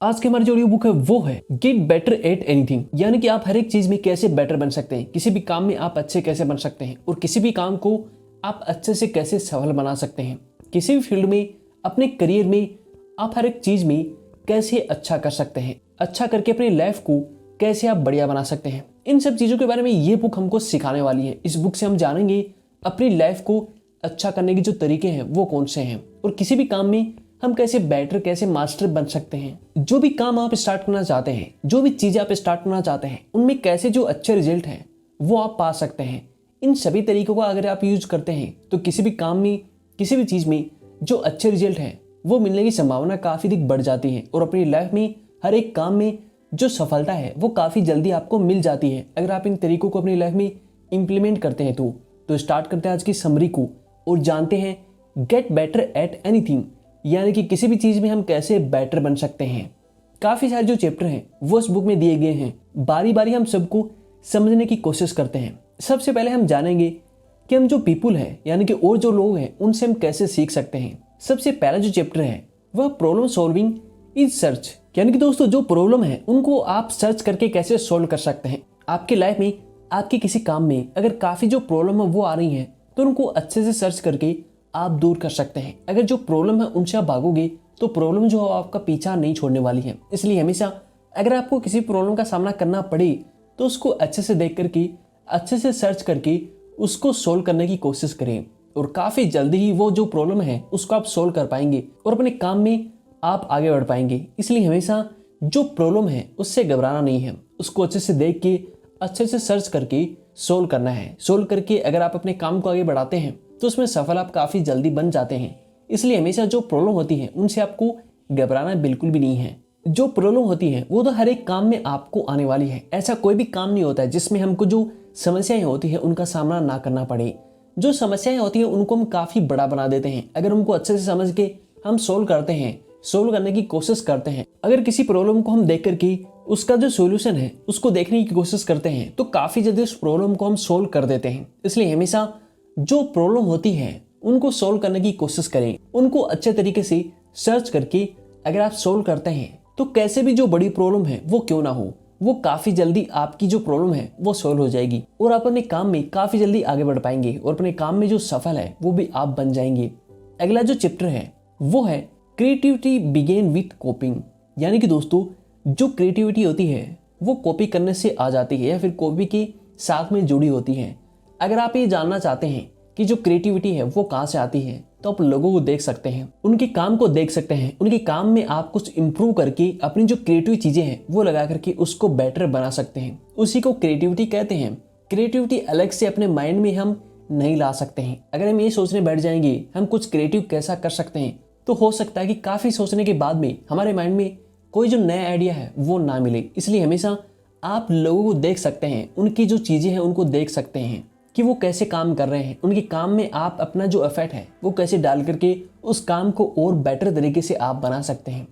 आज की हमारी जो ऑडियो बुक है वो है गेट बेटर एट एनीथिंग, यानी कि आप हर एक चीज में कैसे बेटर बन सकते हैं, किसी भी काम में आप अच्छे कैसे बन सकते हैं और किसी भी काम को आप अच्छे से कैसे सफल बना सकते हैं। किसी भी फील्ड में, अपने करियर में आप हर एक चीज में कैसे अच्छा कर सकते हैं, अच्छा करके अपनी लाइफ को कैसे आप बढ़िया बना सकते हैं। इन सब चीजों के बारे में ये बुक हमको सिखाने वाली है। इस बुक से हम जानेंगे अपनी लाइफ को अच्छा करने के जो तरीके हैं वो कौन से हैं और किसी भी काम में हम कैसे बेटर, कैसे मास्टर बन सकते हैं। जो भी काम आप स्टार्ट करना चाहते हैं, जो भी चीजें आप स्टार्ट करना चाहते हैं, उनमें कैसे जो अच्छे रिजल्ट हैं वो आप पा सकते हैं। इन सभी तरीकों का अगर आप यूज करते हैं तो किसी भी काम में, किसी भी चीज में जो अच्छे रिजल्ट हैं वो मिलने की संभावना काफी अधिक बढ़ जाती है और अपनी लाइफ में हर एक काम में जो सफलता है वो काफी जल्दी आपको मिल जाती है अगर आप इन तरीकों को अपनी लाइफ में इंप्लीमेंट करते हैं। तो स्टार्ट करते हैं आज की समरी को और जानते हैं गेट बेटर एट एनीथिंग, यानी कि किसी भी चीज में हम कैसे बेटर बन सकते हैं। काफी सारे जो चैप्टर हैं वो इस बुक में दिए गए हैं। बारी बारी हम सबको समझने की कोशिश करते हैं। सबसे पहले हम जानेंगे कि हम जो पीपुल हैं, यानी कि और जो लोग हैं, उनसे हम कैसे सीख सकते हैं। सबसे पहला जो चैप्टर है वह प्रॉब्लम सॉल्विंग इज सर्च, यानी कि दोस्तों जो प्रॉब्लम है उनको आप सर्च करके कैसे सॉल्व कर सकते हैं। आपकी लाइफ में, आपके किसी काम में अगर काफी जो प्रॉब्लम है वो आ रही है तो उनको अच्छे से सर्च करके आप दूर कर सकते हैं। अगर जो प्रॉब्लम है उनसे आप भागोगे तो प्रॉब्लम जो है आपका पीछा नहीं छोड़ने वाली है। इसलिए हमेशा अगर आपको किसी प्रॉब्लम का सामना करना पड़े तो उसको अच्छे से देख करके, अच्छे से सर्च करके उसको सोल्व करने की कोशिश करें और काफी जल्दी ही वो जो प्रॉब्लम है उसको आप सोल्व कर पाएंगे और अपने काम में आप आगे बढ़ पाएंगे। इसलिए हमेशा जो प्रॉब्लम है उससे घबराना नहीं है, उसको अच्छे से देख के, अच्छे से सर्च करके सोल्व करना है। सोल्व करके अगर आप अपने काम को आगे बढ़ाते हैं तो उसमें सफल आप काफी जल्दी बन जाते हैं। इसलिए हमेशा जो प्रॉब्लम होती है उनसे आपको घबराना बिल्कुल भी नहीं है। जो प्रॉब्लम होती है वो तो हर एक काम में आपको आने वाली है। ऐसा कोई भी काम नहीं होता है जिसमें हमको जो समस्याएं होती है उनका सामना ना करना पड़े। जो समस्याएं होती है उनको हम काफी बड़ा बना देते हैं अगर उनको अच्छे से समझ के हम सोल्व करते हैं, सोल्व करने की कोशिश करते हैं। अगर किसी प्रॉब्लम को हम देख करके उसका जो सॉल्यूशन है उसको देखने की कोशिश करते हैं तो काफी जल्दी उस प्रॉब्लम को हम सोल्व कर देते हैं। इसलिए हमेशा जो प्रॉब्लम होती है उनको सोल्व करने की कोशिश करें, उनको अच्छे तरीके से सर्च करके अगर आप सोल्व करते हैं तो कैसे भी जो बड़ी प्रॉब्लम है वो क्यों ना हो, वो काफी जल्दी आपकी जो प्रॉब्लम है वो सोल्व हो जाएगी और आप अपने काम में काफी जल्दी आगे बढ़ पाएंगे और अपने काम में जो सफल है वो भी आप बन जाएंगे। अगला जो चैप्टर है वो है क्रिएटिविटी बिगेन विथ कॉपिंग, यानी कि दोस्तों जो क्रिएटिविटी होती है वो कॉपी करने से आ जाती है या फिर कॉपी के साथ में जुड़ी होती है। अगर आप ये जानना चाहते हैं कि जो क्रिएटिविटी है वो कहाँ से आती है तो आप लोगों को देख सकते हैं, उनके काम को देख सकते हैं। उनके काम में आप कुछ इंप्रूव करके अपनी जो क्रिएटिव चीजें हैं वो लगा करके उसको बेटर बना सकते हैं। उसी को क्रिएटिविटी कहते हैं। क्रिएटिविटी अलग से अपने माइंड में हम नहीं ला सकते हैं। अगर हम ये सोचने बैठ जाएंगे हम कुछ क्रिएटिव कैसा कर सकते हैं तो हो सकता है कि काफी सोचने के बाद में हमारे माइंड में कोई जो नया आइडिया है वो ना मिले। इसलिए हमेशा आप लोगों को देख सकते हैं, उनकी जो चीजें हैं उनको देख सकते हैं कि वो कैसे काम कर रहे हैं। उनके काम में आप अपना जो एफर्ट है वो कैसे डाल करके उस काम को और बेटर तरीके से आप बना सकते हैं।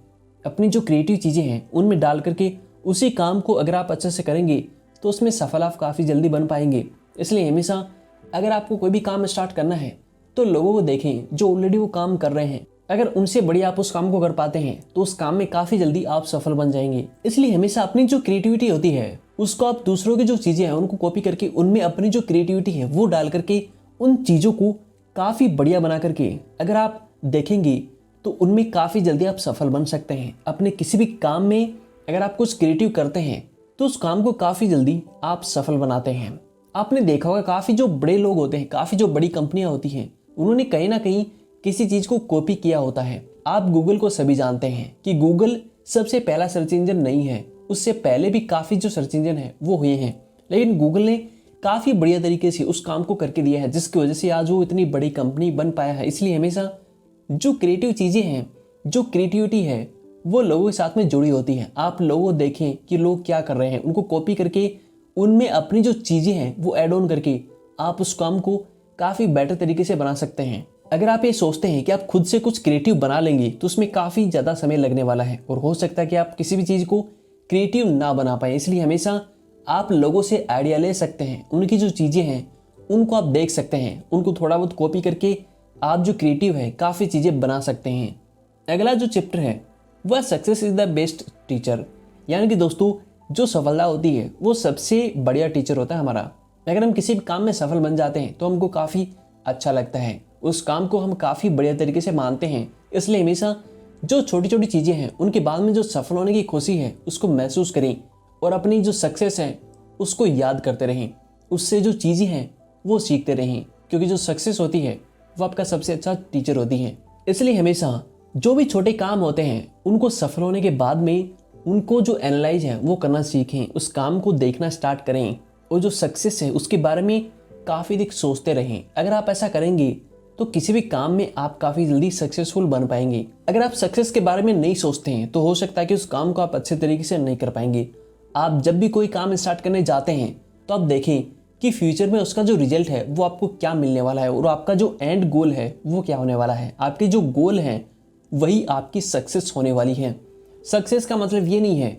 अपनी जो क्रिएटिव चीजें हैं उनमें डाल करके उसी काम को अगर आप अच्छे से करेंगे तो उसमें सफल आप काफी जल्दी बन पाएंगे। इसलिए हमेशा अगर आपको कोई भी काम स्टार्ट करना है तो लोगों को देखें जो ऑलरेडी वो काम कर रहे हैं। अगर उनसे बढ़िया आप उस काम को कर पाते हैं तो उस काम में काफी जल्दी आप सफल बन जाएंगे। इसलिए हमेशा अपनी जो क्रिएटिविटी होती है उसको आप दूसरों की जो चीजें हैं उनको कॉपी करके उनमें अपनी जो क्रिएटिविटी है वो डाल करके उन चीजों को काफी बढ़िया बना करके अगर आप देखेंगे तो उनमें काफी जल्दी आप सफल बन सकते हैं। अपने किसी भी काम में अगर आप कुछ क्रिएटिव करते हैं तो उस काम को काफी जल्दी आप सफल बनाते हैं। आपने देखा होगा काफी जो बड़े लोग होते हैं, काफी जो बड़ी कंपनियां होती हैं, उन्होंने कहीं ना कहीं किसी चीज को कॉपी किया होता है। आप गूगल को सभी जानते हैं कि गूगल सबसे पहला सर्च इंजन नहीं है, उससे पहले भी काफी जो सर्च इंजन है वो हुए हैं, लेकिन गूगल ने काफी बढ़िया तरीके से उस काम को करके दिया है जिसकी वजह से आज वो इतनी बड़ी कंपनी बन पाया है। इसलिए हमेशा जो क्रिएटिव चीजें हैं, जो क्रिएटिविटी है वो लोगों के साथ में जुड़ी होती है। आप लोगों को देखें कि लोग क्या कर रहे हैं, उनको कॉपी करके उनमें अपनी जो चीजें हैं वो ऐड ऑन करके आप उस काम को काफी बेटर तरीके से बना सकते हैं। अगर आप ये सोचते हैं कि आप खुद से कुछ क्रिएटिव बना लेंगे तो उसमें काफी ज्यादा समय लगने वाला है और हो सकता है कि आप किसी भी चीज को क्रिएटिव ना बना पाए। इसलिए हमेशा आप लोगों से आइडिया ले सकते हैं, उनकी जो चीजें हैं उनको आप देख सकते हैं, उनको थोड़ा बहुत कॉपी करके आप जो क्रिएटिव है काफी चीजें बना सकते हैं। अगला जो चैप्टर है वह success is the best teacher. यानी कि दोस्तों जो सफलता होती है वो सबसे बढ़िया टीचर होता है हमारा। अगर हम किसी भी काम में सफल बन जाते हैं तो हमको काफ़ी अच्छा लगता है, उस काम को हम काफ़ी बढ़िया तरीके से मानते हैं। इसलिए हमेशा जो छोटी छोटी चीज़ें हैं उनके बाद में जो सफल होने की खुशी है उसको महसूस करें और अपनी जो सक्सेस है उसको याद करते रहें, उससे जो चीज़ें हैं वो सीखते रहें, क्योंकि जो सक्सेस होती है वो आपका सबसे अच्छा टीचर होती है। इसलिए हमेशा जो भी छोटे काम होते हैं उनको सफल होने के बाद में उनको जो एनालाइज है वो करना सीखें, उस काम को देखना स्टार्ट करें और जो सक्सेस है उसके बारे में काफ़ी अधिक सोचते रहें। अगर आप ऐसा करेंगे तो किसी भी काम में आप काफ़ी जल्दी सक्सेसफुल बन पाएंगे। अगर आप सक्सेस के बारे में नहीं सोचते हैं तो हो सकता है कि उस काम को आप अच्छे तरीके से नहीं कर पाएंगे। आप जब भी कोई काम स्टार्ट करने जाते हैं तो आप देखें कि फ्यूचर में उसका जो रिजल्ट है वो आपको क्या मिलने वाला है और आपका जो एंड गोल है वो क्या होने वाला है। आपके जो गोल हैं वही आपकी सक्सेस होने वाली है। सक्सेस का मतलब ये नहीं है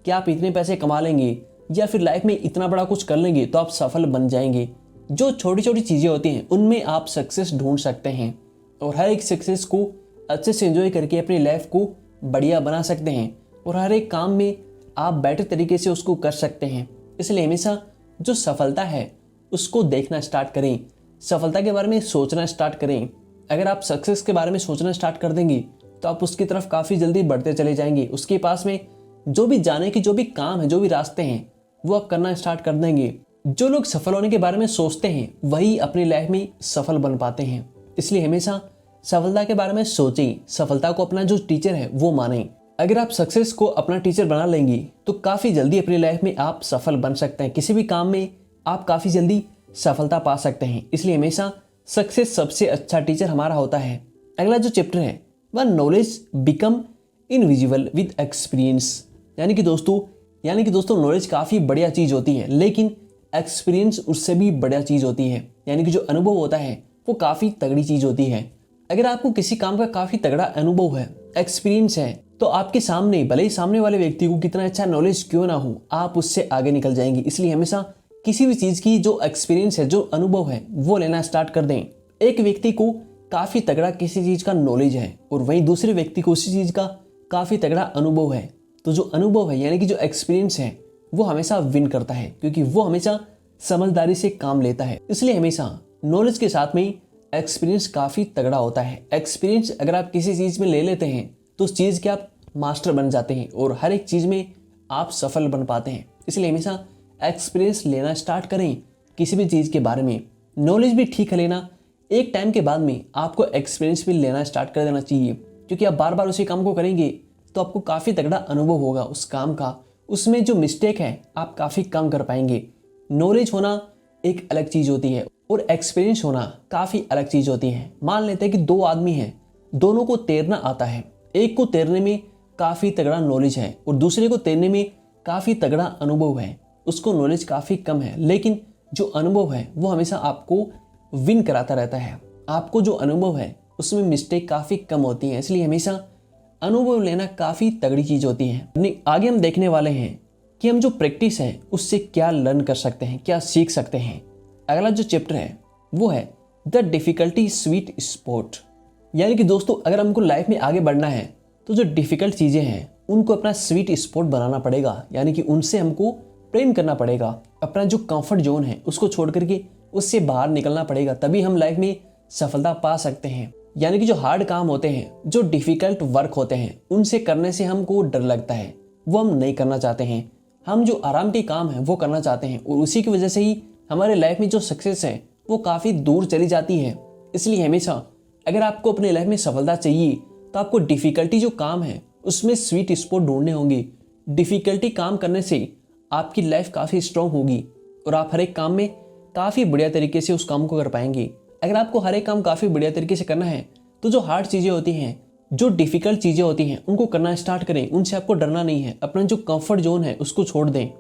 कि आप इतने पैसे कमा लेंगे या फिर लाइफ में इतना बड़ा कुछ कर लेंगे तो आप सफल बन जाएंगे। जो छोटी छोटी चीज़ें होती हैं उनमें आप सक्सेस ढूंढ सकते हैं और हर एक सक्सेस को अच्छे से एंजॉय करके अपनी लाइफ को बढ़िया बना सकते हैं और हर एक काम में आप बेटर तरीके से उसको कर सकते हैं। इसलिए हमेशा जो सफलता है उसको देखना स्टार्ट करें, सफलता के बारे में सोचना स्टार्ट करें। अगर आप सक्सेस के बारे में सोचना स्टार्ट कर देंगे तो आप उसकी तरफ काफ़ी जल्दी बढ़ते चले जाएंगे। उसके पास में जो भी जाने की जो भी काम है, जो भी रास्ते हैं वो आप करना स्टार्ट कर देंगे। जो लोग सफल होने के बारे में सोचते हैं वही अपनी लाइफ में सफल बन पाते हैं। इसलिए हमेशा सफलता के बारे में सोचें, सफलता को अपना जो टीचर है वो मानें। अगर आप सक्सेस को अपना टीचर बना लेंगे तो काफ़ी जल्दी अपनी लाइफ में आप सफल बन सकते हैं, किसी भी काम में आप काफ़ी जल्दी सफलता पा सकते हैं। इसलिए हमेशा सक्सेस सबसे अच्छा टीचर हमारा होता है। अगला जो चैप्टर है वह knowledge become invisible with experience. यानी कि दोस्तों नॉलेज काफ़ी बढ़िया चीज़ होती है, लेकिन एक्सपीरियंस उससे भी बढ़िया चीज़ होती है। यानी कि जो अनुभव होता है वो काफ़ी तगड़ी चीज़ होती है। अगर आपको किसी काम का काफ़ी तगड़ा अनुभव है, एक्सपीरियंस है, तो आपके सामने भले ही सामने वाले व्यक्ति को कितना अच्छा नॉलेज क्यों ना हो, आप उससे आगे निकल जाएंगे। इसलिए हमेशा किसी भी चीज़ की जो एक्सपीरियंस है, जो अनुभव है, वो लेना स्टार्ट कर दें। एक व्यक्ति को काफ़ी तगड़ा किसी चीज़ का नॉलेज है और वहीं दूसरे व्यक्ति को उसी चीज़ का काफ़ी तगड़ा अनुभव है, तो जो अनुभव है यानी कि जो एक्सपीरियंस है वो हमेशा विन करता है, क्योंकि वो हमेशा समझदारी से काम लेता है। इसलिए हमेशा नॉलेज के साथ में एक्सपीरियंस काफ़ी तगड़ा होता है। एक्सपीरियंस अगर आप किसी चीज़ में ले लेते हैं तो उस चीज़ के आप मास्टर बन जाते हैं और हर एक चीज़ में आप सफल बन पाते हैं। इसलिए हमेशा एक्सपीरियंस लेना स्टार्ट करें किसी भी चीज़ के बारे में। नॉलेज भी ठीक है लेना, एक टाइम के बाद में आपको एक्सपीरियंस भी लेना स्टार्ट कर देना चाहिए, क्योंकि आप बार बार उसी काम को करेंगे तो आपको काफ़ी तगड़ा अनुभव होगा उस काम का। उसमें जो मिस्टेक है आप काफ़ी कम कर पाएंगे। नॉलेज होना एक अलग चीज़ होती है और एक्सपीरियंस होना काफ़ी अलग चीज़ होती है। मान लेते हैं कि दो आदमी हैं, दोनों को तैरना आता है। एक को तैरने में काफ़ी तगड़ा नॉलेज है और दूसरे को तैरने में काफ़ी तगड़ा अनुभव है। उसको नॉलेज काफ़ी कम है, लेकिन जो अनुभव है वो हमेशा आपको विन कराता रहता है। आपको जो अनुभव है उसमें मिस्टेक काफ़ी कम होती है। इसलिए हमेशा अनुभव लेना काफ़ी तगड़ी चीज़ होती है। आगे हम देखने वाले हैं कि हम जो प्रैक्टिस है उससे क्या लर्न कर सकते हैं, क्या सीख सकते हैं। अगला जो चैप्टर है वो है द डिफ़िकल्टी स्वीट स्पॉट। यानी कि दोस्तों अगर हमको लाइफ में आगे बढ़ना है तो जो डिफ़िकल्ट चीज़ें हैं उनको अपना स्वीट स्पॉट बनाना पड़ेगा, यानी कि उनसे हमको प्रेम करना पड़ेगा। अपना जो कंफर्ट जोन है उसको छोड़ करके उससे बाहर निकलना पड़ेगा, तभी हम लाइफ में सफलता पा सकते हैं। यानी कि जो हार्ड काम होते हैं, जो डिफ़िकल्ट वर्क होते हैं, उनसे करने से हमको डर लगता है, वो हम नहीं करना चाहते हैं। हम जो आराम के काम है वो करना चाहते हैं और उसी की वजह से ही हमारे लाइफ में जो सक्सेस है वो काफ़ी दूर चली जाती है। इसलिए हमेशा अगर आपको अपने लाइफ में सफलता चाहिए तो आपको डिफ़िकल्टी जो काम है उसमें स्वीट स्पॉट ढूंढने होंगे। डिफ़िकल्टी काम करने से आपकी लाइफ काफ़ी स्ट्रांग होगी और आप हर एक काम में काफ़ी बढ़िया तरीके से उस काम को कर पाएंगे। अगर आपको हर एक काम काफ़ी बढ़िया तरीके से करना है तो जो हार्ड चीज़ें होती हैं, जो डिफ़िकल्ट चीज़ें होती हैं, उनको करना स्टार्ट करें। उनसे आपको डरना नहीं है। अपना जो कंफर्ट जोन है उसको छोड़ दें,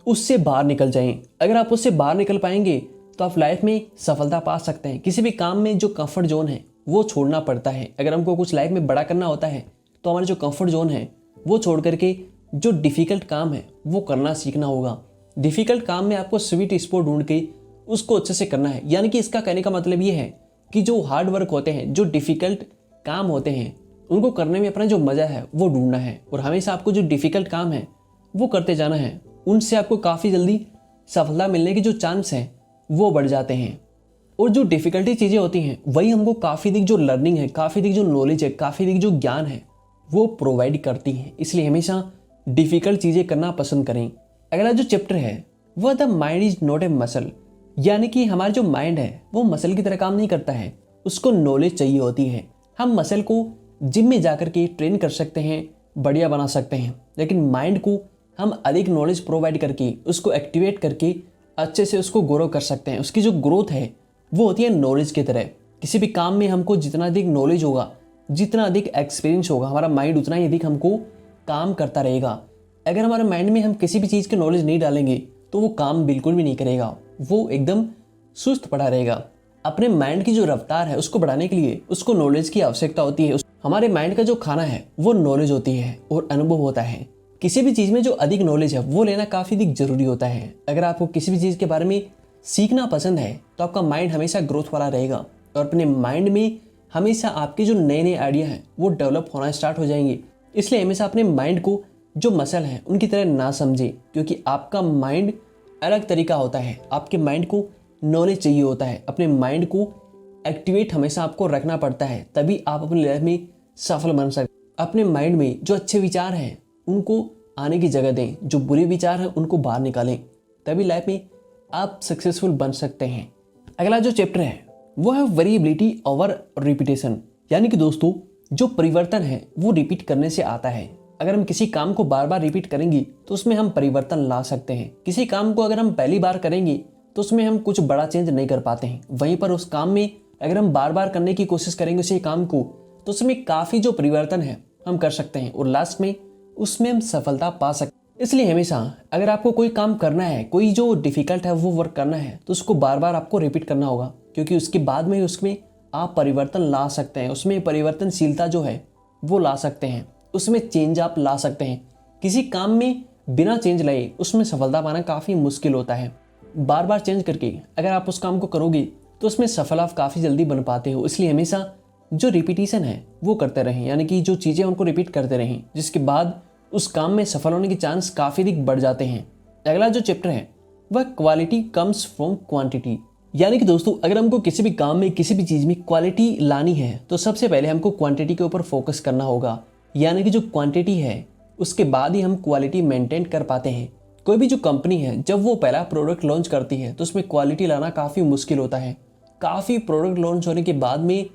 उससे बाहर निकल जाएं। अगर आप उससे बाहर निकल पाएंगे तो आप लाइफ में सफलता पा सकते हैं। किसी भी काम में जो कंफर्ट जोन है वो छोड़ना पड़ता है। अगर हमको कुछ लाइफ में बड़ा करना होता है तो हमारा जो कंफर्ट जोन है वो छोड़ करके जो डिफ़िकल्ट काम है वो करना सीखना होगा। डिफ़िकल्ट काम में आपको स्वीट स्पॉट ढूंढ के उसको अच्छे से करना है। यानी कि इसका कहने का मतलब ये है कि जो हार्ड वर्क होते हैं, जो डिफ़िकल्ट काम होते हैं, उनको करने में अपना जो मज़ा है वो ढूंढना है और हमेशा आपको जो डिफ़िकल्ट काम है वो करते जाना है। उनसे आपको काफ़ी जल्दी सफलता मिलने के जो चांस हैं वो बढ़ जाते हैं। और जो डिफ़िकल्टी चीज़ें होती हैं वही हमको काफ़ी अधिक जो लर्निंग है, काफ़ी अधिक जो नॉलेज है, काफ़ी अधिक जो ज्ञान है वो प्रोवाइड करती हैं। इसलिए हमेशा डिफ़िकल्ट चीज़ें करना पसंद करें। अगला जो चैप्टर है वह the mind is not a muscle, यानी कि हमारा जो माइंड है वो मसल की तरह काम नहीं करता है, उसको नॉलेज चाहिए होती है। हम मसल को जिम में जाकर के ट्रेन कर सकते हैं, बढ़िया बना सकते हैं, लेकिन माइंड को हम अधिक नॉलेज प्रोवाइड करके उसको एक्टिवेट करके अच्छे से उसको ग्रो कर सकते हैं। उसकी जो ग्रोथ है वो होती है नॉलेज की तरह। किसी भी काम में हमको जितना अधिक नॉलेज होगा, जितना अधिक एक्सपीरियंस होगा, हमारा माइंड उतना ही अधिक हमको काम करता रहेगा। अगर हमारे माइंड में हम किसी भी चीज़ की नॉलेज नहीं डालेंगे तो वो काम बिल्कुल भी नहीं करेगा, वो एकदम सुस्त पड़ा रहेगा। अपने माइंड की जो रफ्तार है उसको बढ़ाने के लिए उसको नॉलेज की आवश्यकता होती है। हमारे माइंड का जो खाना है वो नॉलेज होती है और अनुभव होता है। किसी भी चीज़ में जो अधिक नॉलेज है वो लेना काफ़ी अधिक जरूरी होता है। अगर आपको किसी भी चीज़ के बारे में सीखना पसंद है तो आपका माइंड हमेशा ग्रोथ वाला रहेगा और अपने माइंड में हमेशा आपके जो नए नए आइडिया हैं वो डेवलप होना स्टार्ट हो जाएंगे। इसलिए हमेशा अपने माइंड को जो मसल है उनकी तरह ना समझे, क्योंकि आपका माइंड अलग तरीका होता है। आपके माइंड को नॉलेज चाहिए होता है, अपने माइंड को एक्टिवेट हमेशा आपको रखना पड़ता है, तभी आप अपनी लाइफ में सफल बन सकते। अपने माइंड में जो अच्छे विचार हैं उनको आने की जगह दें, जो बुरे विचार हैं उनको बाहर निकालें, तभी लाइफ में आप सक्सेसफुल बन सकते हैं। अगला जो चैप्टर है वो है वेरिएबिलिटी ओवर रिपीटेशन, यानी कि दोस्तों जो परिवर्तन है वो रिपीट करने से आता है। अगर हम किसी काम को बार बार रिपीट करेंगे तो उसमें हम परिवर्तन ला सकते हैं। किसी काम को अगर हम पहली बार करेंगे तो उसमें हम कुछ बड़ा चेंज नहीं कर पाते हैं। वहीं पर उस काम में अगर हम बार बार करने की कोशिश करेंगे उसी काम को, तो उसमें काफ़ी जो परिवर्तन है हम कर सकते हैं और लास्ट में उसमें हम सफलता पा सकते हैं। इसलिए हमेशा अगर आपको कोई काम करना है, कोई जो डिफ़िकल्ट है वो वर्क करना है, तो उसको बार बार आपको रिपीट करना होगा, क्योंकि उसके बाद में उसमें आप परिवर्तन ला सकते हैं। उसमें परिवर्तनशीलता जो है वो ला सकते हैं, उसमें चेंज आप ला सकते हैं। किसी काम में बिना चेंज लाए उसमें सफलता पाना काफ़ी मुश्किल होता है। बार बार चेंज करके अगर आप उस काम को करोगे तो उसमें सफल आप काफ़ी जल्दी बन पाते हो। इसलिए हमेशा जो रिपीटिशन है वो करते रहें, यानी कि जो चीज़ें उनको रिपीट करते रहें, जिसके बाद उस काम में सफल होने के चांस काफ़ी अधिक बढ़ जाते हैं। अगला जो चैप्टर है वह क्वालिटी कम्स फ्रॉम क्वांटिटी, यानी कि दोस्तों अगर हमको किसी भी काम में, किसी भी चीज़ में क्वालिटी लानी है तो सबसे पहले हमको क्वांटिटी के ऊपर फोकस करना होगा। यानी कि जो क्वांटिटी है उसके बाद ही हम क्वालिटी मेंटेन कर पाते हैं। कोई भी जो कंपनी है जब वो पहला प्रोडक्ट लॉन्च करती है तो उसमें क्वालिटी लाना काफ़ी मुश्किल होता है। काफ़ी प्रोडक्ट लॉन्च होने के बाद में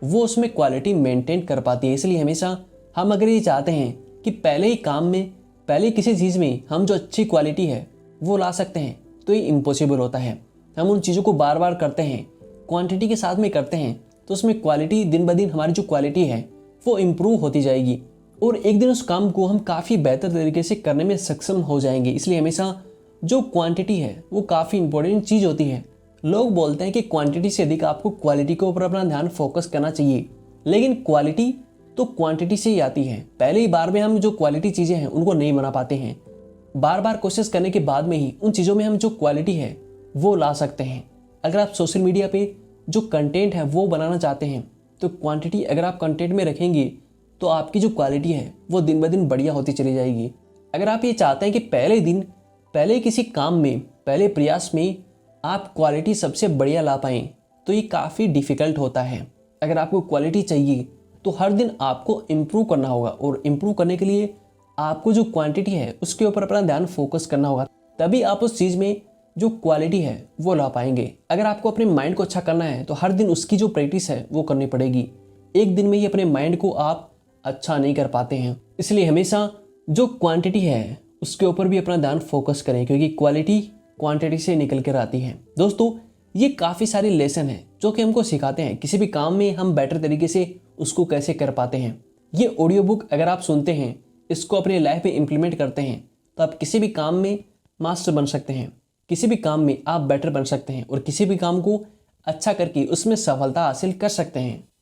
वो उसमें क्वालिटी मेंटेन कर पाती है। इसलिए हमेशा हम अगर ये चाहते हैं कि पहले ही काम में, पहले किसी चीज़ में हम जो अच्छी क्वालिटी है वो ला सकते हैं, तो ये इम्पॉसिबल होता है। हम उन चीज़ों को बार बार करते हैं, क्वांटिटी के साथ में करते हैं, तो उसमें क्वालिटी दिन ब दिन हमारी जो क्वालिटी है वो इम्प्रूव होती जाएगी और एक दिन उस काम को हम काफ़ी बेहतर तरीके से करने में सक्षम हो जाएंगे। इसलिए हमेशा जो क्वांटिटी है वो काफ़ी इंपॉर्टेंट चीज़ होती है। लोग बोलते हैं कि क्वांटिटी से अधिक आपको क्वालिटी के ऊपर अपना ध्यान फोकस करना चाहिए, लेकिन क्वालिटी तो क्वांटिटी से ही आती है। पहले ही बार में हम जो क्वालिटी चीज़ें हैं उनको नहीं बना पाते हैं, बार बार कोशिश करने के बाद में ही उन चीज़ों में हम जो क्वालिटी है वो ला सकते हैं। अगर आप सोशल मीडिया पे जो कंटेंट है वो बनाना चाहते हैं तो क्वांटिटी अगर आप कंटेंट में रखेंगे तो आपकी जो क्वालिटी है वो दिन ब दिन बढ़िया होती चली जाएगी। अगर आप ये चाहते हैं कि पहले दिन, पहले किसी काम में, पहले प्रयास में आप क्वालिटी सबसे बढ़िया ला पाएँ तो ये काफ़ी डिफ़िकल्ट होता है। अगर आपको क्वालिटी चाहिए तो हर दिन आपको इम्प्रूव करना होगा और इम्प्रूव करने के लिए आपको जो क्वांटिटी है उसके ऊपर अपना ध्यान फोकस करना होगा, तभी आप उस चीज़ में जो क्वालिटी है वो ला पाएंगे। अगर आपको अपने माइंड को अच्छा करना है तो हर दिन उसकी जो प्रैक्टिस है वो करनी पड़ेगी। एक दिन में ही अपने माइंड को आप अच्छा नहीं कर पाते हैं। इसलिए हमेशा जो क्वांटिटी है उसके ऊपर भी अपना ध्यान फोकस करें, क्योंकि क्वालिटी क्वांटिटी से निकल कर आती है। दोस्तों ये काफ़ी सारे लेसन हैं जो कि हमको सिखाते हैं किसी भी काम में हम बेटर तरीके से उसको कैसे कर पाते हैं। ये ऑडियो बुक अगर आप सुनते हैं, इसको अपने लाइफ में इम्प्लीमेंट करते हैं, तो आप किसी भी काम में मास्टर बन सकते हैं, किसी भी काम में आप बेटर बन सकते हैं और किसी भी काम को अच्छा करके उसमें सफलता हासिल कर सकते हैं।